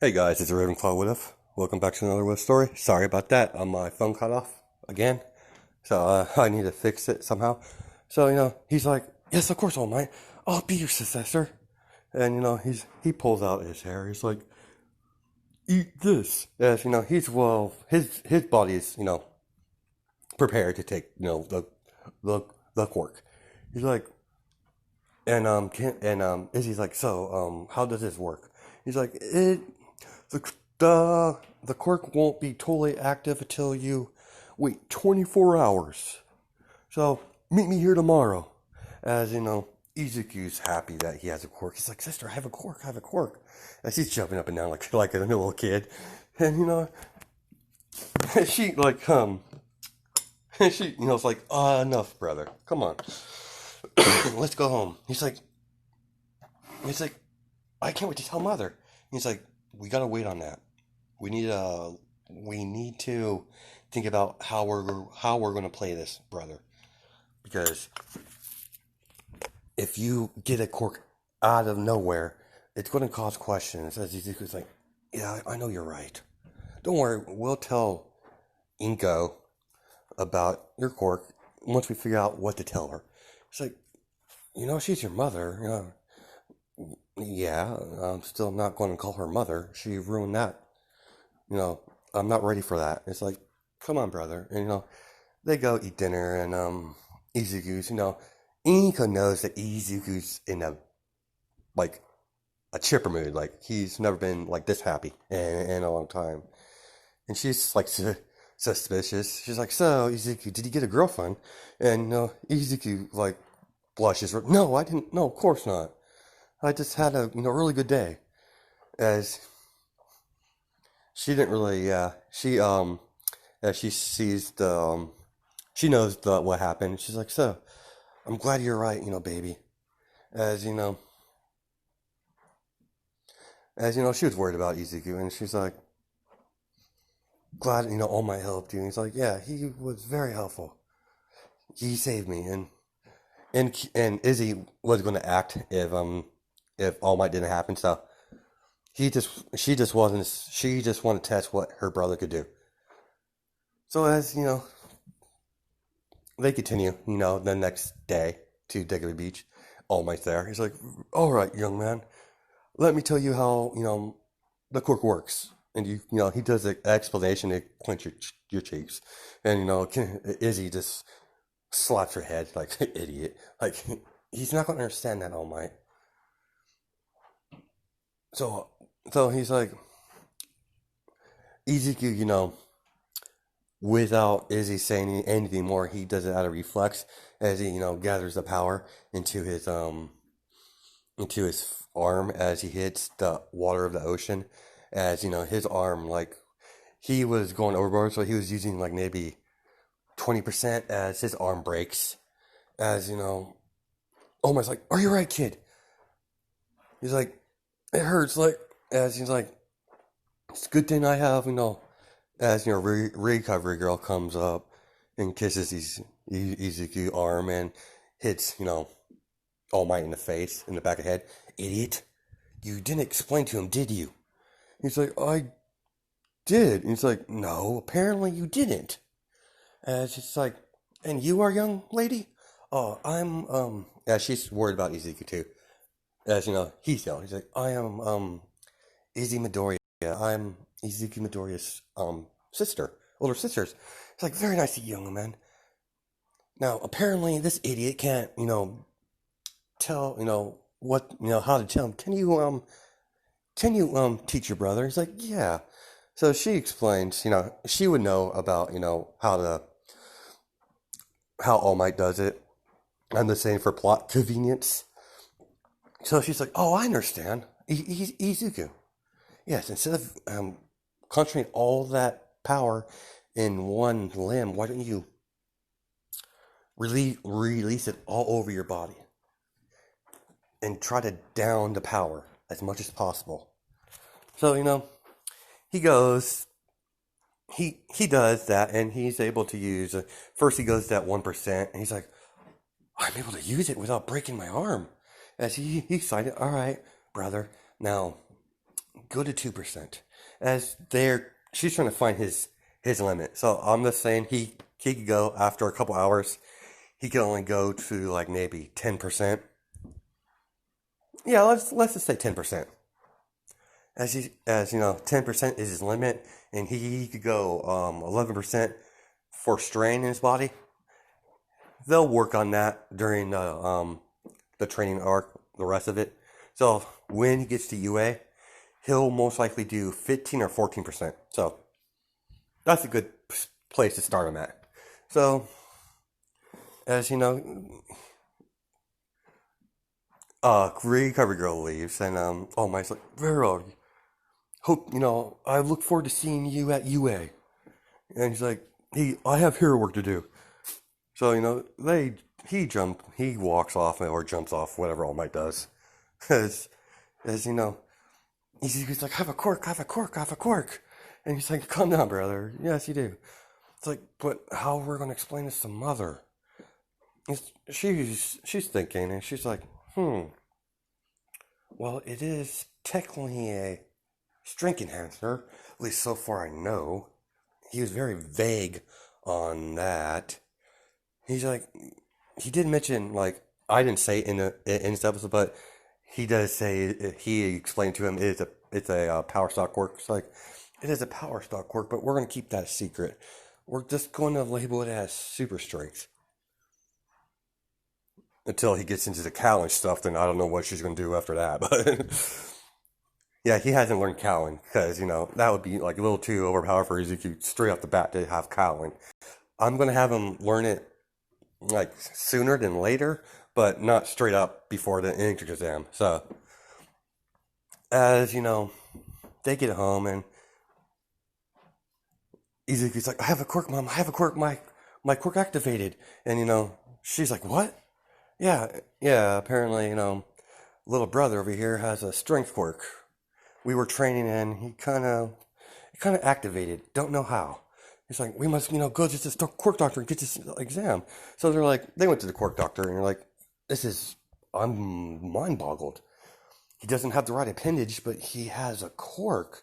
Hey guys, it's Ravenclaw Woodruff. Welcome back to another Wood story. Sorry about that. My phone cut off again. So I need to fix it somehow. So, he's like, yes, of course, All Might. I'll be your successor. And, he pulls out his hair. He's like, eat this. As, his body is, prepared to take, the quirk. He's like, Izzy's like, so, how does this work? He's like, the, the quirk won't be totally active until you wait 24 hours. So, meet me here tomorrow. As, Izuku's happy that he has a quirk. He's like, sister, I have a quirk, I have a quirk. As he's jumping up and down like a little kid. And, she, like, she, it's like, enough, brother. Come on. Let's go home. He's like, I can't wait to tell mother. He's like, we gotta wait on that. We need to think about how we're gonna play this, brother. Because if you get a quirk out of nowhere, it's gonna cause questions. As Izuku's like, yeah, I know you're right. Don't worry, we'll tell Inko about your quirk once we figure out what to tell her. It's like, she's your mother. Yeah, I'm still not going to call her mother. She ruined that. I'm not ready for that. It's like, come on, brother. And, they go eat dinner, and, Izuku's, Inko knows that Izuku's in a chipper mood. Like, he's never been, this happy in a long time. And she's, suspicious. She's like, so, Izuku, did you get a girlfriend? And, Izuku, blushes. No, I didn't. No, of course not. I just had a really good day. As she didn't really, as she sees she knows what happened. She's like, so I'm glad you're right, baby. As she was worried about Izuku, and she's like, glad All Might helped you. And he's like, yeah, he was very helpful. He saved me, and Izzy was going to act if All Might didn't happen. So she just wanted to test what her brother could do. So as they continue, the next day to Deku Beach, All Might's there. He's like, all right, young man, let me tell you how the quirk works. And he does an explanation to clench your cheeks, and Izzy just slaps her head like idiot. Like, he's not going to understand that, All Might. So he's like, Izuku, without Izzy saying anything more, he does it out of reflex as he, gathers the power into his arm as he hits the water of the ocean. As, his arm, he was going overboard, so he was using, maybe 20% as his arm breaks. As, Omar's like, are you right, kid? He's like, it hurts, as he's like, it's a good thing I have, as, recovery girl comes up and kisses Izuku's arm and hits, All Might in the face, in the back of the head. Idiot. You didn't explain to him, did you? He's like, I did. And he's like, no, apparently you didn't. As it's like, and you are young lady? Oh, I'm, yeah, she's worried about Izuku too. As, he's yelling. He's like, I am, Izzy Midoriya. I'm Izuku Midoriya's, sister. Older sisters. It's like, very nice to you, young man. Now, apparently this idiot can't, tell, what, how to tell him. Can you teach your brother? He's like, yeah. So she explains, she would know about, how All Might does it. I'm the same for plot convenience. So she's like, oh, I understand. Izuku. Yes, instead of concentrating all that power in one limb, why don't you release it all over your body and try to down the power as much as possible. So, he goes, he does that, and he's able to use, first he goes to that 1%, and he's like, I'm able to use it without breaking my arm. As he excited, all right, brother, now go to 2%. As she's trying to find his limit. So I'm just saying he could go after a couple hours. He could only go to like maybe 10%. Yeah, let's just say 10%. As you know, 10% is his limit, and he could go 11% for strain in his body. They'll work on that during the training arc, the rest of it. So when he gets to UA, he'll most likely do 15 or 14%. So that's a good place to start him at. So as you know, recovery girl leaves, and oh my, like, Vero, hope I look forward to seeing you at UA. And he's like, I have hero work to do. So he walks off or jumps off, whatever All Might does, as you know, he's like, have a quirk, have a quirk, have a quirk, and he's like, calm down, brother. Yes, you do. It's like, but how we're gonna explain this to Mother? She's thinking, and she's like, well, it is technically a strength enhancer, at least so far I know. He was very vague on that. He's like, he did mention, like, I didn't say in this episode, but he does say, he explained to him it's a power stock quirk. It's like, it is a power stock quirk, but we're going to keep that a secret. We're just going to label it as super strength. Until he gets into the Callan stuff, then I don't know what she's going to do after that. But yeah, he hasn't learned Callan, because, that would be like a little too overpowered for Izuku straight off the bat to have Callan. I'm going to have him learn it like sooner than later, but not straight up before the entrance exam. So, as they get home, and Izuku's like, I have a quirk, Mom, I have a quirk, my quirk activated. And she's like, what? Yeah, apparently, little brother over here has a strength quirk. We were training, and he kind of activated. Don't know how. He's like, we must, go to the quirk doctor and get this exam. So they went to the quirk doctor, and they're like, I'm mind-boggled. He doesn't have the right appendage, but he has a quirk.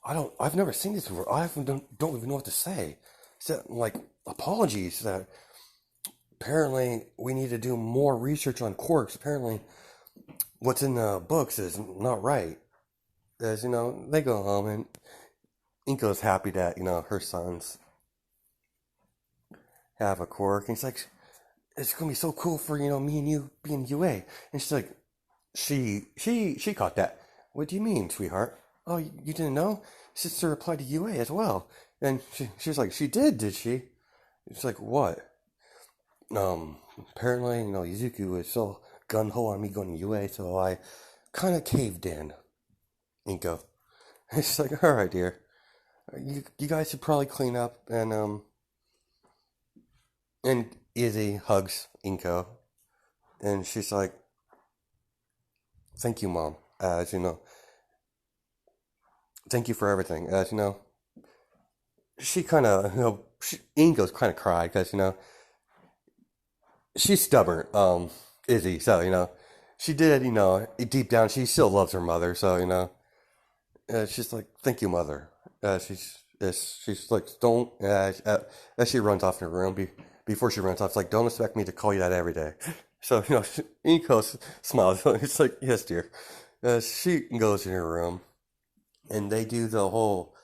I've never seen this before. I don't even know what to say. So, like, apologies that apparently we need to do more research on quirks. Apparently what's in the books is not right. As they go home, and Inko's happy that, her sons have a quirk. And he's like, it's going to be so cool for, me and you being UA. And she's like, she caught that. What do you mean, sweetheart? Oh, you didn't know? Sister applied to UA as well. And she's like, she did she? It's like, what? Apparently, Izuku was so gung-ho on me going to UA, so I kind of caved in, Inko. And she's like, alright, dear. You guys should probably clean up, and Izzy hugs Inko, and she's like, thank you, Mom, as thank you for everything, as she kind of, Inko's kind of cried, because, she's stubborn, Izzy, so, she did, deep down, she still loves her mother, so, she's like, thank you, Mother. She's like, don't, as she runs off in her room, before she runs off, it's like, don't expect me to call you that every day. So, Inko smiles. It's like, yes, dear. She goes in her room, and they do the whole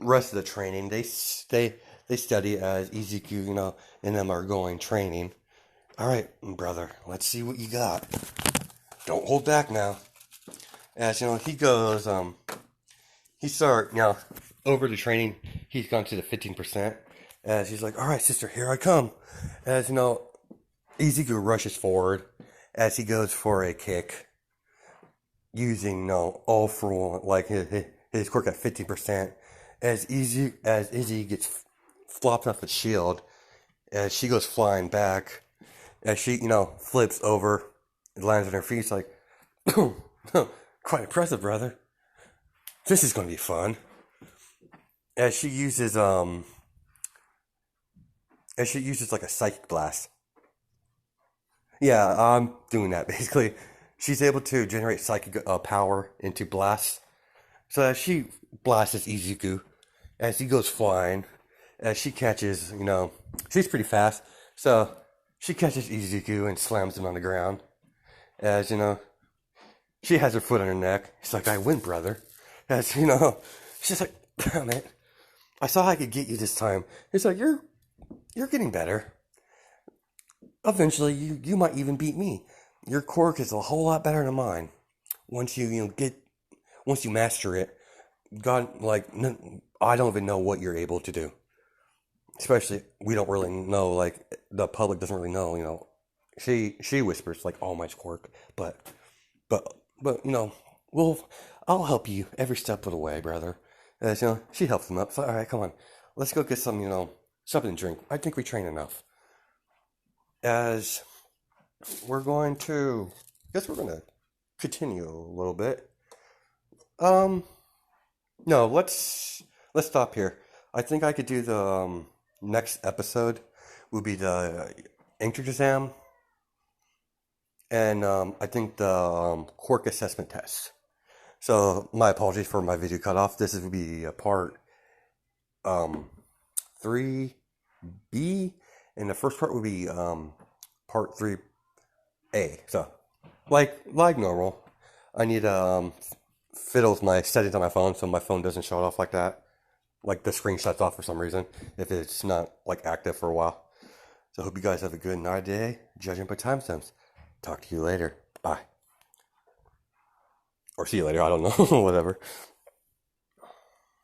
rest of the training. They study as Izuku, and them are going training. All right, brother, let's see what you got. Don't hold back now. As he goes, over the training, he's gone to the 15%. As he's like, all right, sister, here I come. As Izuku rushes forward as he goes for a kick, using all for one, like his quirk at 15%. As Izzy gets flopped off the shield, as she goes flying back, as she flips over, and lands on her feet. It's like, quite impressive, brother. This is going to be fun. As she uses like a psychic blast. Yeah, I'm doing that basically. she's able to generate psychic power into blasts. So as she blasts Izuku, as he goes flying, as she catches, she's pretty fast. So she catches Izuku and slams him on the ground. As, she has her foot on her neck. She's like, I win, brother. As, she's like, damn it. I saw I could get you this time. It's like, you're getting better. Eventually, you might even beat me. Your quirk is a whole lot better than mine. Once once you master it, God, like, I don't even know what you're able to do. Especially, we don't really know, like, the public doesn't really know, She whispers, like, All Might's quirk, but, well, I'll help you every step of the way, brother. As, she helps him up. So, all right, come on. Let's go get some, something to drink. I think we train enough. As we're going to, I guess we're going to continue a little bit. No, let's stop here. I think I could do the next episode will be the entrance exam, and I think the quirk assessment test. So my apologies for my video cut off. This would be a part 3B, and the first part would be part 3A. So like normal, I need to fiddle with my settings on my phone so my phone doesn't shut off like that. Like the screen shuts off for some reason if it's not like active for a while. So I hope you guys have a good night day, judging by timestamps. Talk to you later. Bye. Or see you later, I don't know, whatever.